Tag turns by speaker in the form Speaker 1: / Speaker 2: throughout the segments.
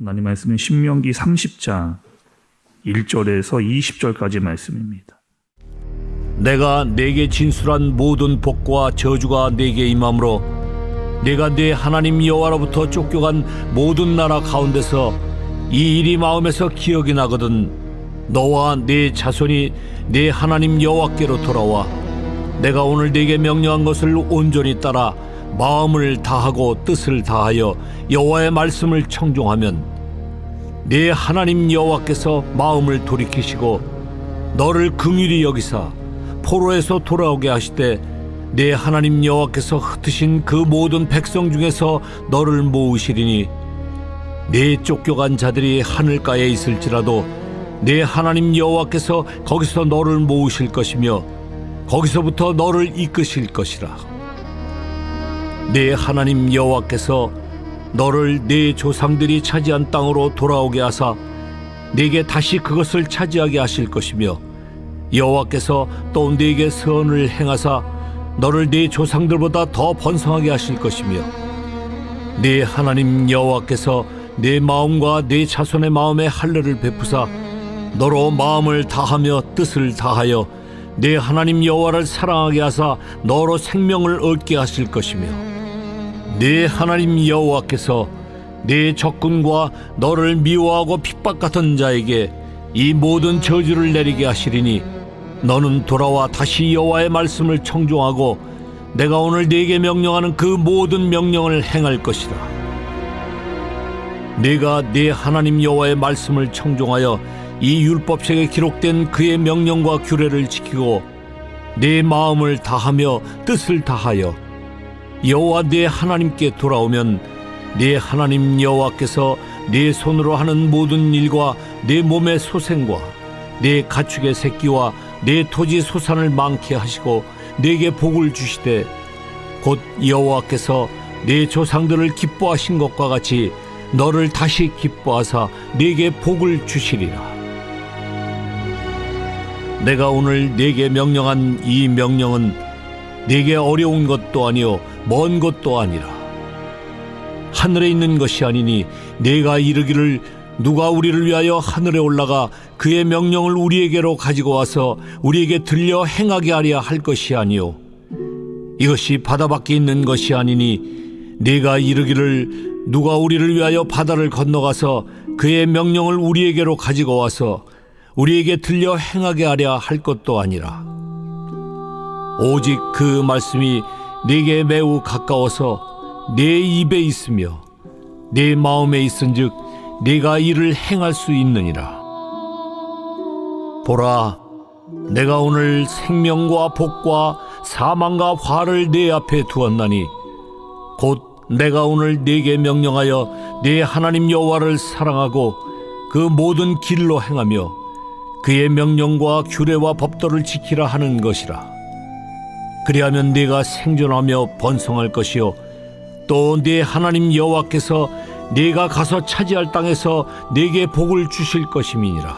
Speaker 1: 하나님 말씀은 신명기 30장 1절에서 20절까지 말씀입니다.
Speaker 2: 내가 네게 진술한 모든 복과 저주가 네게 임함으로 네가 네 하나님 여호와로부터 쫓겨간 모든 나라 가운데서 이 일이 마음에서 기억이 나거든 너와 네 자손이 네 하나님 여호와께로 돌아와 내가 오늘 네게 명령한 것을 온전히 따라 마음을 다하고 뜻을 다하여 여호와의 말씀을 청종하면 네 하나님 여호와께서 마음을 돌이키시고 너를 긍휼히 여기사 포로에서 돌아오게 하시되 네 하나님 여호와께서 흩으신 그 모든 백성 중에서 너를 모으시리니 네 쫓겨간 자들이 하늘가에 있을지라도 네 하나님 여호와께서 거기서 너를 모으실 것이며 거기서부터 너를 이끄실 것이라. 네 하나님 여호와께서 너를 네 조상들이 차지한 땅으로 돌아오게 하사 네게 다시 그것을 차지하게 하실 것이며 여호와께서 또 네게 선을 행하사 너를 네 조상들보다 더 번성하게 하실 것이며 네 하나님 여호와께서 네 마음과 네 자손의 마음에 할례를 베푸사 너로 마음을 다하며 뜻을 다하여 네 하나님 여호와를 사랑하게 하사 너로 생명을 얻게 하실 것이며 네 하나님 여호와께서 네 적군과 너를 미워하고 핍박하던 자에게 이 모든 저주를 내리게 하시리니 너는 돌아와 다시 여호와의 말씀을 청종하고 내가 오늘 네게 명령하는 그 모든 명령을 행할 것이라. 네가 네 하나님 여호와의 말씀을 청종하여 이 율법책에 기록된 그의 명령과 규례를 지키고 네 마음을 다하며 뜻을 다하여 여호와 네 하나님께 돌아오면 네 하나님 여호와께서 네 손으로 하는 모든 일과 네 몸의 소생과 네 가축의 새끼와 네 토지 소산을 많게 하시고 네게 복을 주시되 곧 여호와께서 네 조상들을 기뻐하신 것과 같이 너를 다시 기뻐하사 네게 복을 주시리라. 내가 오늘 네게 명령한 이 명령은 네게 어려운 것도 아니요 먼 것도 아니라 하늘에 있는 것이 아니니 네가 이르기를 누가 우리를 위하여 하늘에 올라가 그의 명령을 우리에게로 가지고 와서 우리에게 들려 행하게 하려 할 것이 아니요 이것이 바다 밖에 있는 것이 아니니 네가 이르기를 누가 우리를 위하여 바다를 건너가서 그의 명령을 우리에게로 가지고 와서 우리에게 들려 행하게 하려 할 것도 아니라 오직 그 말씀이 네게 매우 가까워서 네 입에 있으며 네 마음에 있은즉 네가 이를 행할 수 있느니라. 보라, 내가 오늘 생명과 복과 사망과 화를 네 앞에 두었나니 곧 내가 오늘 네게 명령하여 네 하나님 여호와를 사랑하고 그 모든 길로 행하며 그의 명령과 규례와 법도를 지키라 하는 것이라. 그리하면 네가 생존하며 번성할 것이요 또 네 하나님 여호와께서 네가 가서 차지할 땅에서 네게 복을 주실 것임이니라.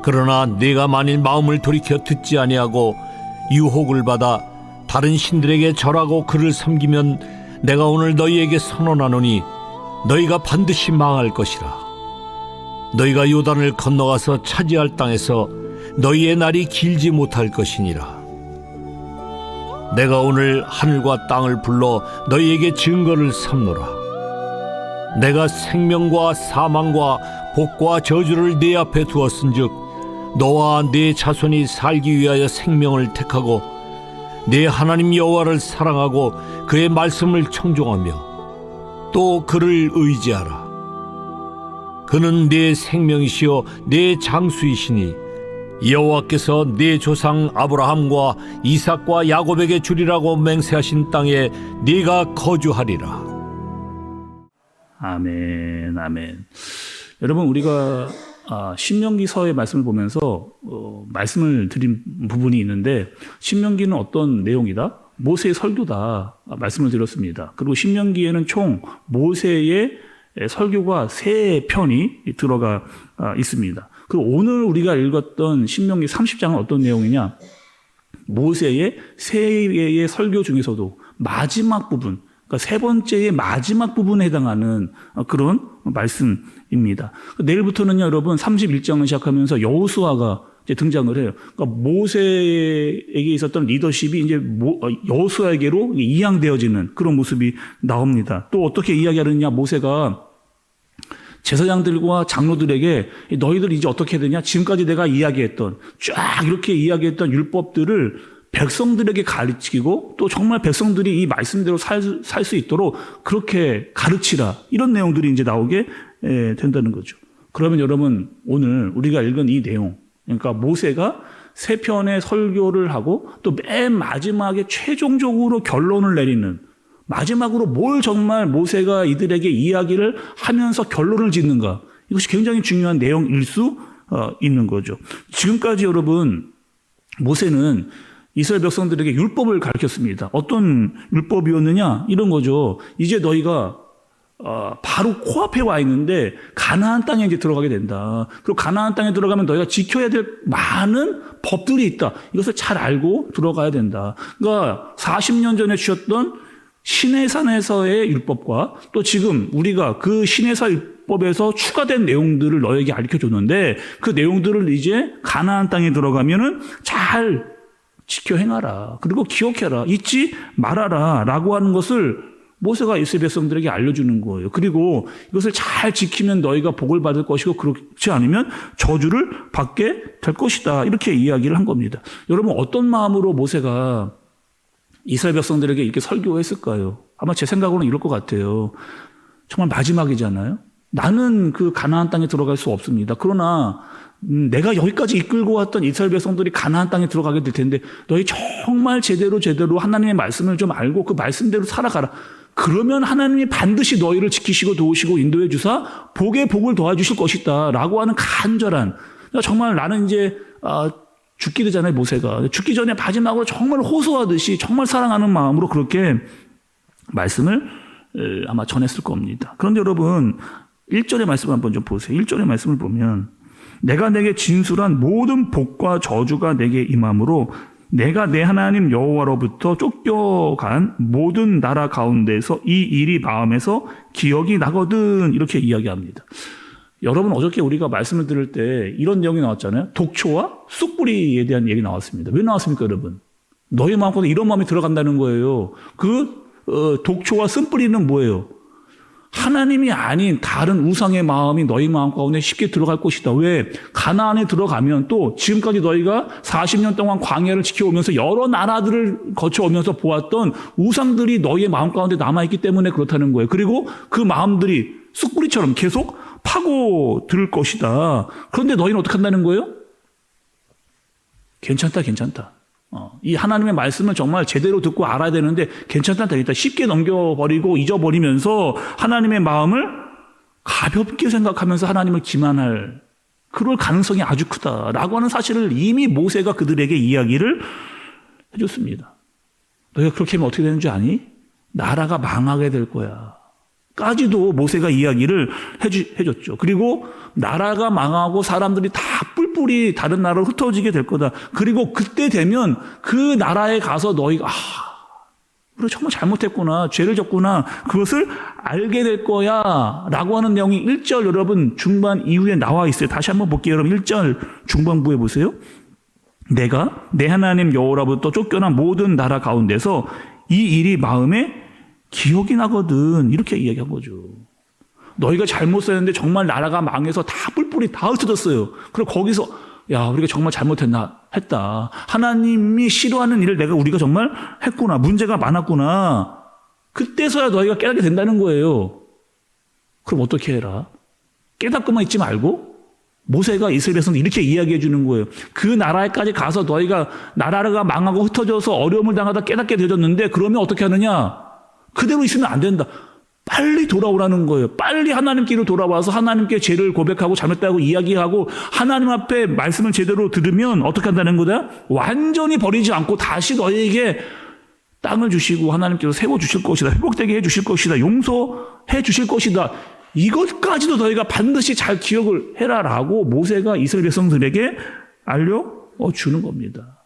Speaker 2: 그러나 네가 만일 마음을 돌이켜 듣지 아니하고 유혹을 받아 다른 신들에게 절하고 그를 섬기면 내가 오늘 너희에게 선언하노니 너희가 반드시 망할 것이라. 너희가 요단을 건너가서 차지할 땅에서 너희의 날이 길지 못할 것이니라. 내가 오늘 하늘과 땅을 불러 너희에게 증거를 삼노라. 내가 생명과 사망과 복과 저주를 네 앞에 두었은즉 너와 네 자손이 살기 위하여 생명을 택하고 네 하나님 여호와를 사랑하고 그의 말씀을 청종하며 또 그를 의지하라. 그는 네 생명이시요 네 장수이시니 여호와께서 네 조상 아브라함과 이삭과 야곱에게 주리라고 맹세하신 땅에 네가 거주하리라.
Speaker 1: 아멘, 아멘. 여러분, 우리가 신명기서의 말씀을 보면서 말씀을 드린 부분이 있는데 신명기는 어떤 내용이다? 모세의 설교다 말씀을 드렸습니다. 그리고 신명기에는 총 모세의 설교가 3편이 들어가 있습니다. 그리고 오늘 우리가 읽었던 신명기 30장은 어떤 내용이냐? 모세의 세 개의 설교 중에서도 마지막 부분, 그러니까 세 번째의 마지막 부분에 해당하는 그런 말씀입니다. 내일부터는요, 여러분 31장을 시작하면서 여호수아가 이제 등장을 해요. 그러니까 모세에게 있었던 리더십이 이제 여호수아에게로 이양되어지는 그런 모습이 나옵니다. 또 어떻게 이야기하느냐, 모세가 제사장들과 장로들에게 너희들 이제 어떻게 해야 되냐? 지금까지 내가 이야기했던 쫙 이렇게 이야기했던 율법들을 백성들에게 가르치고 또 정말 백성들이 이 말씀대로 살 수 있도록 그렇게 가르치라. 이런 내용들이 이제 나오게 된다는 거죠. 그러면 여러분 오늘 우리가 읽은 이 내용, 그러니까 모세가 세 편의 설교를 하고 또 맨 마지막에 최종적으로 결론을 내리는, 마지막으로 뭘 정말 모세가 이들에게 이야기를 하면서 결론을 짓는가, 이것이 굉장히 중요한 내용일 수 있는 거죠. 지금까지 여러분 모세는 이스라엘 백성들에게 율법을 가르쳤습니다. 어떤 율법이었느냐, 이런 거죠. 이제 너희가 바로 코앞에 와 있는데 가나안 땅에 이제 들어가게 된다. 그리고 가나안 땅에 들어가면 너희가 지켜야 될 많은 법들이 있다. 이것을 잘 알고 들어가야 된다. 그러니까 40년 전에 주셨던 시내산에서의 율법과 또 지금 우리가 그 시내산 율법에서 추가된 내용들을 너에게 알려줬는데 그 내용들을 이제 가나안 땅에 들어가면은 잘 지켜 행하라. 그리고 기억해라. 잊지 말아라. 라고 하는 것을 모세가 이스라엘 백성들에게 알려주는 거예요. 그리고 이것을 잘 지키면 너희가 복을 받을 것이고 그렇지 않으면 저주를 받게 될 것이다. 이렇게 이야기를 한 겁니다. 여러분 어떤 마음으로 모세가 이스라엘 백성들에게 이렇게 설교했을까요? 아마 제 생각으로는 이럴 것 같아요. 정말 마지막이잖아요. 나는 그 가나안 땅에 들어갈 수 없습니다. 그러나 내가 여기까지 이끌고 왔던 이스라엘 백성들이 가나안 땅에 들어가게 될 텐데 너희 정말 제대로 하나님의 말씀을 좀 알고 그 말씀대로 살아가라. 그러면 하나님이 반드시 너희를 지키시고 도우시고 인도해 주사 복에 복을 더해주실 것이다 라고 하는 간절한, 정말 나는 이제 죽게 되잖아요. 모세가 죽기 전에 마지막으로 정말 호소하듯이 정말 사랑하는 마음으로 그렇게 말씀을 아마 전했을 겁니다. 그런데 여러분 1절의 말씀을 한번 좀 보세요. 1절의 말씀을 보면 내가 내게 진술한 모든 복과 저주가 내게 임함으로 내가 내 하나님 여호와로부터 쫓겨간 모든 나라 가운데서 이 일이 마음에서 기억이 나거든. 이렇게 이야기합니다. 여러분 어저께 우리가 말씀을 들을 때 이런 내용이 나왔잖아요. 독초와 쑥뿌리에 대한 얘기 나왔습니다. 왜 나왔습니까 여러분? 너희 마음속에 이런 마음이 들어간다는 거예요. 그 독초와 쓴뿌리는 뭐예요? 하나님이 아닌 다른 우상의 마음이 너희 마음 가운데 쉽게 들어갈 것이다. 왜? 가나안에 들어가면 또 지금까지 너희가 40년 동안 광야를 지켜오면서 여러 나라들을 거쳐오면서 보았던 우상들이 너희의 마음 가운데 남아있기 때문에 그렇다는 거예요. 그리고 그 마음들이 쑥뿌리처럼 계속 파고들 것이다. 그런데 너희는 어떻게 한다는 거예요? 괜찮다. 이 하나님의 말씀을 정말 제대로 듣고 알아야 되는데 괜찮다, 되겠다. 쉽게 넘겨버리고 잊어버리면서 하나님의 마음을 가볍게 생각하면서 하나님을 기만할 그럴 가능성이 아주 크다라고 하는 사실을 이미 모세가 그들에게 이야기를 해줬습니다. 너희가 그렇게 하면 어떻게 되는 줄 아니? 나라가 망하게 될 거야. 까지도 모세가 이야기를 해줬죠. 그리고 나라가 망하고 사람들이 다 뿔뿔이 다른 나라로 흩어지게 될 거다. 그리고 그때 되면 그 나라에 가서 너희가 우리가 정말 잘못했구나, 죄를 졌구나, 그것을 알게 될 거야 라고 하는 내용이 1절 여러분 중반 이후에 나와 있어요. 다시 한번 볼게요. 여러분 1절 중반부에 보세요. 내가 내 하나님 여호와로부터 쫓겨난 모든 나라 가운데서 이 일이 마음에 기억이 나거든. 이렇게 이야기한 거죠. 너희가 잘못 썼는데 정말 나라가 망해서 다 뿔뿔이 다 흩어졌어요. 그리고 거기서 야, 우리가 정말 했다. 하나님이 싫어하는 일을 우리가 정말 했구나. 문제가 많았구나. 그때서야 너희가 깨닫게 된다는 거예요. 그럼 어떻게 해라? 깨닫고만 있지 말고 모세가 이스라엘에서는 이렇게 이야기해 주는 거예요. 그 나라에까지 가서 너희가 나라가 망하고 흩어져서 어려움을 당하다 깨닫게 되었는데 그러면 어떻게 하느냐? 그대로 있으면 안 된다. 빨리 돌아오라는 거예요. 빨리 하나님께로 돌아와서 하나님께 죄를 고백하고 잘못다고 이야기하고 하나님 앞에 말씀을 제대로 들으면 어떻게 한다는 거다? 완전히 버리지 않고 다시 너희에게 땅을 주시고 하나님께서 세워주실 것이다. 회복되게 해주실 것이다. 용서해 주실 것이다. 이것까지도 너희가 반드시 잘 기억을 해라라고 모세가 이스라엘 백성들에게 알려주는 겁니다.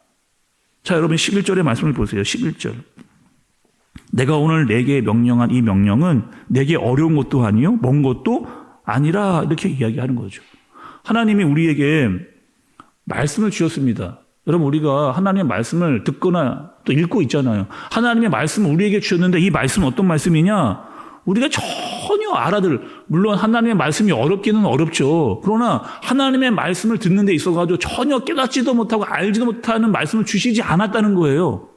Speaker 1: 자, 여러분 11절의 말씀을 보세요. 11절. 내가 오늘 내게 명령한 이 명령은 내게 어려운 것도 아니요 먼 것도 아니라 이렇게 이야기하는 거죠. 하나님이 우리에게 말씀을 주셨습니다. 여러분 우리가 하나님의 말씀을 듣거나 또 읽고 있잖아요. 하나님의 말씀을 우리에게 주셨는데 이 말씀은 어떤 말씀이냐? 우리가 전혀 물론 하나님의 말씀이 어렵기는 어렵죠. 그러나 하나님의 말씀을 듣는 데 있어가지고 전혀 깨닫지도 못하고 알지도 못하는 말씀을 주시지 않았다는 거예요.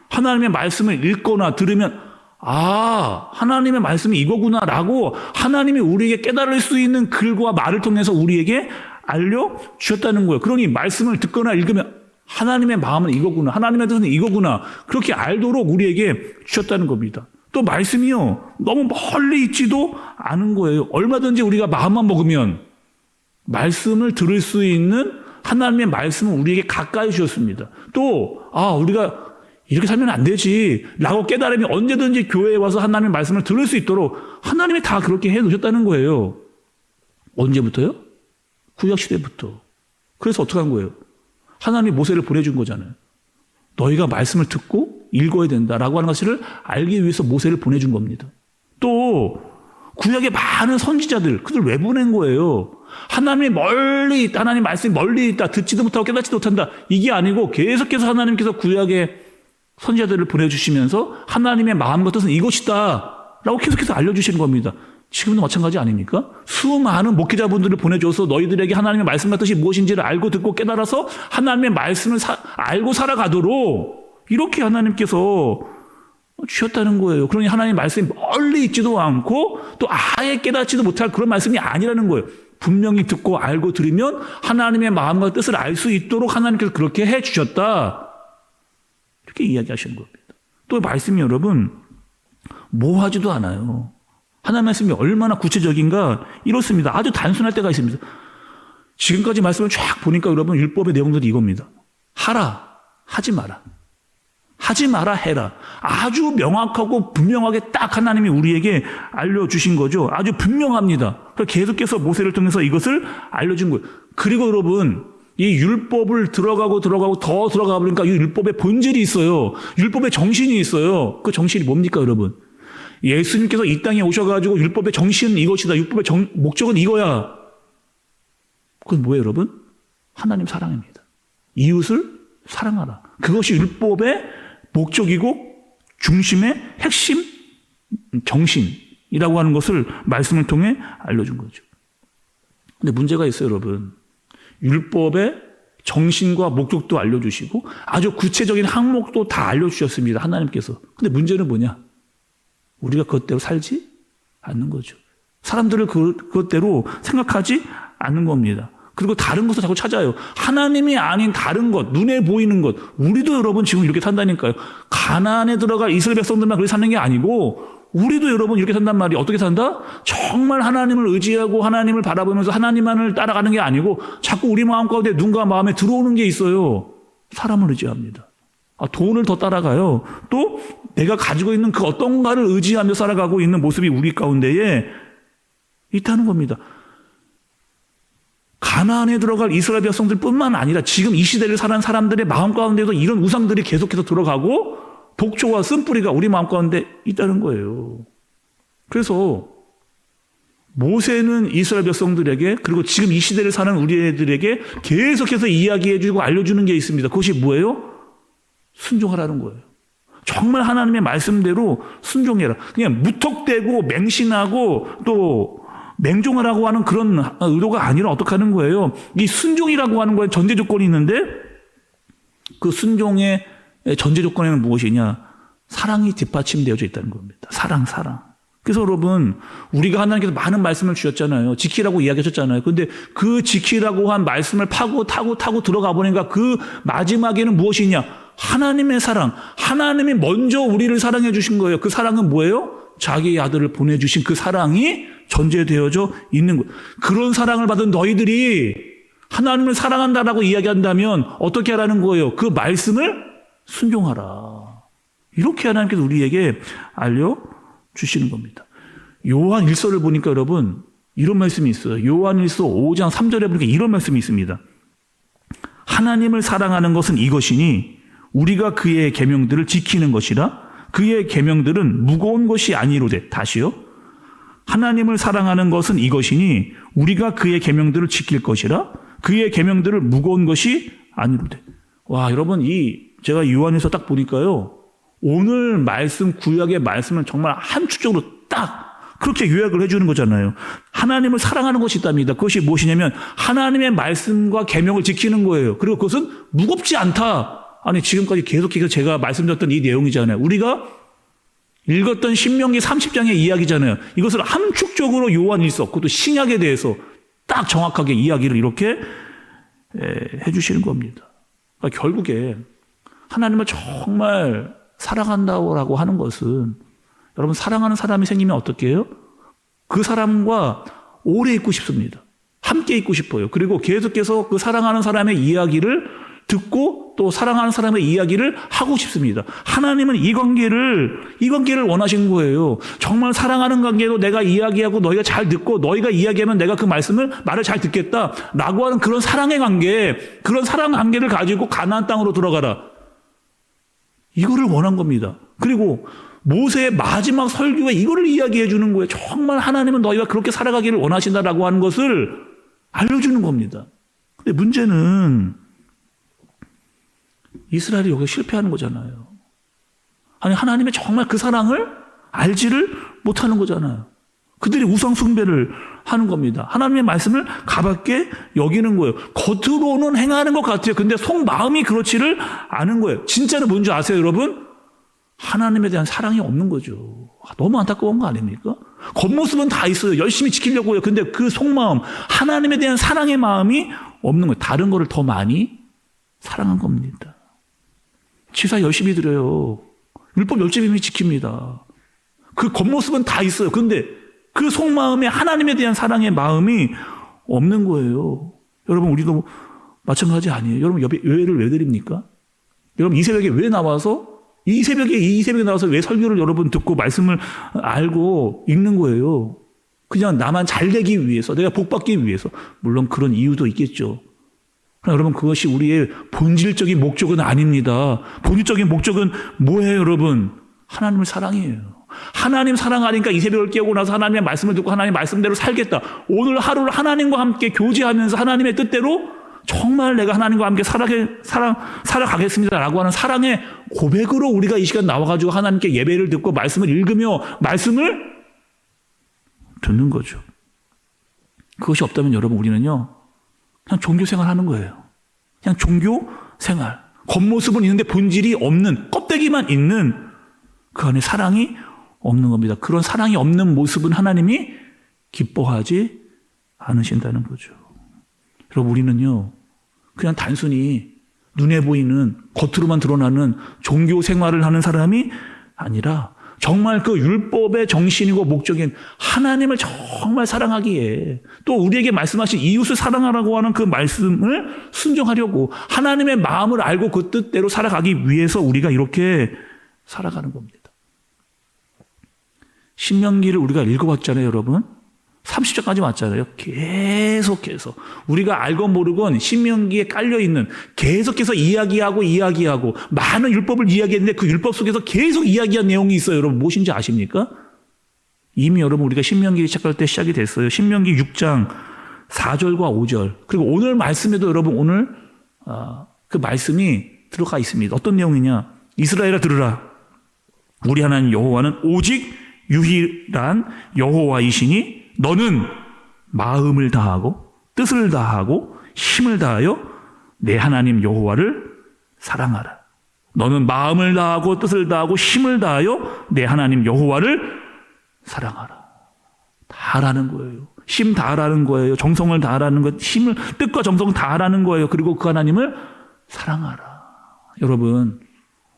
Speaker 1: 하나님의 말씀을 읽거나 들으면 하나님의 말씀이 이거구나라고 하나님이 우리에게 깨달을 수 있는 글과 말을 통해서 우리에게 알려주셨다는 거예요. 그러니 말씀을 듣거나 읽으면 하나님의 마음은 이거구나, 하나님의 뜻은 이거구나, 그렇게 알도록 우리에게 주셨다는 겁니다. 또 말씀이요, 너무 멀리 있지도 않은 거예요. 얼마든지 우리가 마음만 먹으면 말씀을 들을 수 있는 하나님의 말씀은 우리에게 가까이 주셨습니다. 또 우리가 이렇게 살면 안 되지 라고 깨달으면 언제든지 교회에 와서 하나님의 말씀을 들을 수 있도록 하나님이 다 그렇게 해놓으셨다는 거예요. 언제부터요? 구약시대부터. 그래서 어떻게 한 거예요? 하나님이 모세를 보내준 거잖아요. 너희가 말씀을 듣고 읽어야 된다라고 하는 것을 알기 위해서 모세를 보내준 겁니다. 또 구약의 많은 선지자들, 그들 왜 보낸 거예요? 하나님 말씀이 멀리 있다, 듣지도 못하고 깨닫지도 못한다, 이게 아니고 계속해서 하나님께서 구약의 선지자들을 보내주시면서 하나님의 마음과 뜻은 이것이다 라고 계속해서 알려주시는 겁니다. 지금도 마찬가지 아닙니까? 수많은 목회자분들을 보내줘서 너희들에게 하나님의 말씀과 뜻이 무엇인지를 알고 듣고 깨달아서 하나님의 말씀을 알고 살아가도록 이렇게 하나님께서 주셨다는 거예요. 그러니 하나님의 말씀이 멀리 있지도 않고 또 아예 깨닫지도 못할 그런 말씀이 아니라는 거예요. 분명히 듣고 알고 들으면 하나님의 마음과 뜻을 알 수 있도록 하나님께서 그렇게 해주셨다. 이렇게 이야기하시는 겁니다. 또 말씀이 여러분 모호하지도 않아요. 하나님의 말씀이 얼마나 구체적인가 이렇습니다. 아주 단순할 때가 있습니다. 지금까지 말씀을 쫙 보니까 여러분 율법의 내용들이 이겁니다. 하라, 하지 마라. 하지 마라, 해라. 아주 명확하고 분명하게 딱 하나님이 우리에게 알려주신 거죠. 아주 분명합니다. 계속해서 모세를 통해서 이것을 알려준 거예요. 그리고 여러분 이 율법을 들어가고 더 들어가 보니까 이 율법의 본질이 있어요. 율법의 정신이 있어요. 그 정신이 뭡니까 여러분? 예수님께서 이 땅에 오셔가지고 율법의 정신은 이것이다. 율법의 목적은 이거야. 그건 뭐예요 여러분? 하나님 사랑입니다. 이웃을 사랑하라. 그것이 율법의 목적이고 중심의 핵심 정신이라고 하는 것을 말씀을 통해 알려준 거죠. 근데 문제가 있어요 여러분. 율법의 정신과 목적도 알려주시고 아주 구체적인 항목도 다 알려주셨습니다. 하나님께서. 근데 문제는 뭐냐? 우리가 그것대로 살지 않는 거죠. 사람들을 그것대로 생각하지 않는 겁니다. 그리고 다른 것을 자꾸 찾아요. 하나님이 아닌 다른 것, 눈에 보이는 것. 우리도 여러분 지금 이렇게 산다니까요. 가나안에 들어갈 이스라엘 백성들만 그렇게 사는 게 아니고 우리도 여러분 이렇게 산단 말이에요. 어떻게 산다? 정말 하나님을 의지하고 하나님을 바라보면서 하나님만을 따라가는 게 아니고 자꾸 우리 마음 가운데 눈과 마음에 들어오는 게 있어요. 사람을 의지합니다. 돈을 더 따라가요. 또 내가 가지고 있는 그 어떤가를 의지하며 살아가고 있는 모습이 우리 가운데에 있다는 겁니다. 가나안에 들어갈 이스라엘 백성들뿐만 아니라 지금 이 시대를 사는 사람들의 마음 가운데도 이런 우상들이 계속해서 들어가고 독초와 쓴뿌리가 우리 마음 가운데 있다는 거예요. 그래서 모세는 이스라엘 백성들에게 그리고 지금 이 시대를 사는 우리들에게 계속해서 이야기해주고 알려주는 게 있습니다. 그것이 뭐예요? 순종하라는 거예요. 정말 하나님의 말씀대로 순종해라. 그냥 무턱대고 맹신하고 또 맹종하라고 하는 그런 의도가 아니라 어떻게 하는 거예요? 이 순종이라고 하는 거에 전제 조건이 있는데 그 순종의 전제 조건에는 무엇이냐? 사랑이 뒷받침되어져 있다는 겁니다. 사랑. 그래서 여러분 우리가 하나님께서 많은 말씀을 주셨잖아요. 지키라고 이야기하셨잖아요. 그런데 그 지키라고 한 말씀을 타고 들어가 보니까 그 마지막에는 무엇이냐? 하나님의 사랑. 하나님이 먼저 우리를 사랑해 주신 거예요. 그 사랑은 뭐예요? 자기의 아들을 보내주신 그 사랑이 전제되어져 있는 거예요. 그런 사랑을 받은 너희들이 하나님을 사랑한다라고 이야기한다면 어떻게 하라는 거예요? 그 말씀을 순종하라. 이렇게 하나님께서 우리에게 알려주시는 겁니다. 요한 1서를 보니까 여러분 이런 말씀이 있어요. 요한 1서 5장 3절에 보니까 이런 말씀이 있습니다. 하나님을 사랑하는 것은 이것이니 우리가 그의 계명들을 지키는 것이라. 그의 계명들은 무거운 것이 아니로되. 다시요. 하나님을 사랑하는 것은 이것이니 우리가 그의 계명들을 지킬 것이라. 그의 계명들을 무거운 것이 아니로되. 와, 여러분, 제가 요한에서 딱 보니까요, 오늘 말씀, 구약의 말씀을 정말 한 축적으로 딱 그렇게 요약을 해주는 거잖아요. 하나님을 사랑하는 것이 있답니다. 그것이 무엇이냐면 하나님의 말씀과 계명을 지키는 거예요. 그리고 그것은 무겁지 않다. 아니, 지금까지 계속해서 제가 말씀드렸던 이 내용이잖아요. 우리가 읽었던 신명기 30장의 이야기잖아요. 이것을 함축적으로 요한 일서, 그것도 신약에 대해서 딱 정확하게 이야기를 이렇게 해주시는 겁니다. 그러니까 결국에 하나님을 정말 사랑한다고 하는 것은, 여러분, 사랑하는 사람이 생기면 어떻게 해요? 그 사람과 오래 있고 싶습니다. 함께 있고 싶어요. 그리고 계속해서 그 사랑하는 사람의 이야기를 듣고 또 사랑하는 사람의 이야기를 하고 싶습니다. 하나님은 이 관계를 원하신 거예요. 정말 사랑하는 관계로 내가 이야기하고 너희가 잘 듣고 너희가 이야기하면 내가 그 말을 잘 듣겠다라고 하는 그런 사랑의 관계, 그런 사랑 관계를 가지고 가나안 땅으로 들어가라. 이거를 원한 겁니다. 그리고 모세의 마지막 설교에 이거를 이야기해 주는 거예요. 정말 하나님은 너희와 그렇게 살아가기를 원하신다라고 하는 것을 알려주는 겁니다. 근데 문제는 이스라엘이 여기서 실패하는 거잖아요. 아니, 하나님의 정말 그 사랑을 알지를 못하는 거잖아요. 그들이 우상 숭배를 하는 겁니다. 하나님의 말씀을 가볍게 여기는 거예요. 겉으로는 행하는 것 같아요. 근데 속마음이 그렇지를 않은 거예요. 진짜는 뭔지 아세요, 여러분? 하나님에 대한 사랑이 없는 거죠. 너무 안타까운 거 아닙니까? 겉모습은 다 있어요. 열심히 지키려고 해요. 근데 그 속마음, 하나님에 대한 사랑의 마음이 없는 거예요. 다른 거를 더 많이 사랑한 겁니다. 치사 열심히 드려요. 율법 열심히 지킵니다. 그 겉모습은 다 있어요. 근데 그 속마음에 하나님에 대한 사랑의 마음이 없는 거예요. 여러분, 우리도 마찬가지 아니에요? 여러분, 예배를 왜 드립니까? 여러분, 이 새벽에 왜 나와서 이 새벽에 나와서 왜 설교를 여러분 듣고 말씀을 알고 읽는 거예요? 그냥 나만 잘 되기 위해서, 내가 복 받기 위해서. 물론 그런 이유도 있겠죠. 그러나 여러분, 그것이 우리의 본질적인 목적은 아닙니다. 본질적인 목적은 뭐예요, 여러분? 하나님을 사랑해요. 하나님 사랑하니까 이 새벽을 깨우고 나서 하나님의 말씀을 듣고 하나님의 말씀대로 살겠다. 오늘 하루를 하나님과 함께 교제하면서 하나님의 뜻대로 정말 내가 하나님과 함께 살아가겠습니다라고 하는 사랑의 고백으로 우리가 이 시간 나와가지고 하나님께 예배를 듣고 말씀을 읽으며 말씀을 듣는 거죠. 그것이 없다면 여러분, 우리는요, 그냥 종교생활 하는 거예요. 그냥 종교생활. 겉모습은 있는데 본질이 없는, 껍데기만 있는 그 안에 사랑이 없는 겁니다. 그런 사랑이 없는 모습은 하나님이 기뻐하지 않으신다는 거죠. 여러분, 우리는요, 그냥 단순히 눈에 보이는, 겉으로만 드러나는 종교 생활을 하는 사람이 아니라 정말 그 율법의 정신이고 목적인 하나님을 정말 사랑하기에, 또 우리에게 말씀하신 이웃을 사랑하라고 하는 그 말씀을 순종하려고 하나님의 마음을 알고 그 뜻대로 살아가기 위해서 우리가 이렇게 살아가는 겁니다. 신명기를 우리가 읽어봤잖아요, 여러분. 30절까지 왔잖아요. 계속해서 우리가 알건 모르건 신명기에 깔려있는, 계속해서 이야기하고 많은 율법을 이야기했는데 그 율법 속에서 계속 이야기한 내용이 있어요. 여러분, 무엇인지 아십니까? 이미 여러분, 우리가 신명기 시작할 때 시작이 됐어요. 신명기 6장 4절과 5절, 그리고 오늘 말씀에도 여러분, 오늘 그 말씀이 들어가 있습니다. 어떤 내용이냐? 이스라엘아, 들으라. 우리 하나님 여호와는 오직 유일한 여호와이시니 너는 마음을 다하고 뜻을 다하고 힘을 다하여 내 하나님 여호와를 사랑하라. 너는 마음을 다하고 뜻을 다하고 힘을 다하여 내 하나님 여호와를 사랑하라. 다하라는 거예요. 힘 다하라는 거예요. 정성을 다하라는 것, 힘을, 뜻과 정성을 다하라는 거예요. 그리고 그 하나님을 사랑하라. 여러분,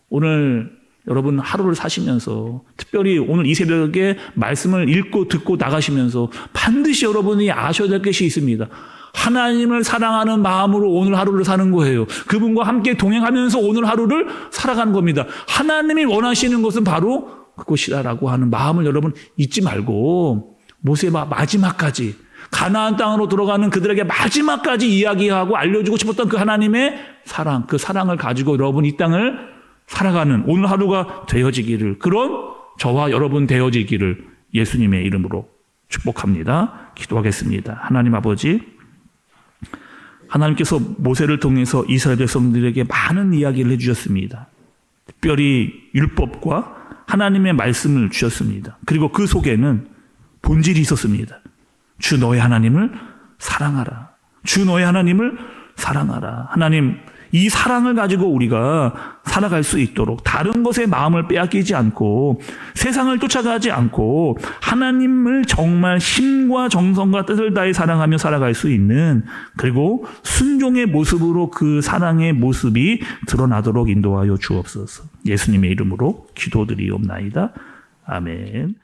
Speaker 1: 오늘 여러분 하루를 사시면서, 특별히 오늘 이 새벽에 말씀을 읽고 듣고 나가시면서 반드시 여러분이 아셔야 될 것이 있습니다. 하나님을 사랑하는 마음으로 오늘 하루를 사는 거예요. 그분과 함께 동행하면서 오늘 하루를 살아가는 겁니다. 하나님이 원하시는 것은 바로 그것이다라고 하는 마음을 여러분 잊지 말고, 모세의 마지막까지, 가나안 땅으로 들어가는 그들에게 마지막까지 이야기하고 알려주고 싶었던 그 하나님의 사랑, 그 사랑을 가지고 여러분 이 땅을 살아가는 오늘 하루가 되어지기를, 그런 저와 여러분 되어지기를 예수님의 이름으로 축복합니다. 기도하겠습니다. 하나님 아버지, 하나님께서 모세를 통해서 이스라엘 백성들에게 많은 이야기를 해주셨습니다. 특별히 율법과 하나님의 말씀을 주셨습니다. 그리고 그 속에는 본질이 있었습니다. 주 너의 하나님을 사랑하라. 주 너의 하나님을 사랑하라. 하나님, 이 사랑을 가지고 우리가 살아갈 수 있도록 다른 것에 마음을 빼앗기지 않고 세상을 쫓아가지 않고 하나님을 정말 힘과 정성과 뜻을 다해 사랑하며 살아갈 수 있는, 그리고 순종의 모습으로 그 사랑의 모습이 드러나도록 인도하여 주옵소서. 예수님의 이름으로 기도드리옵나이다. 아멘.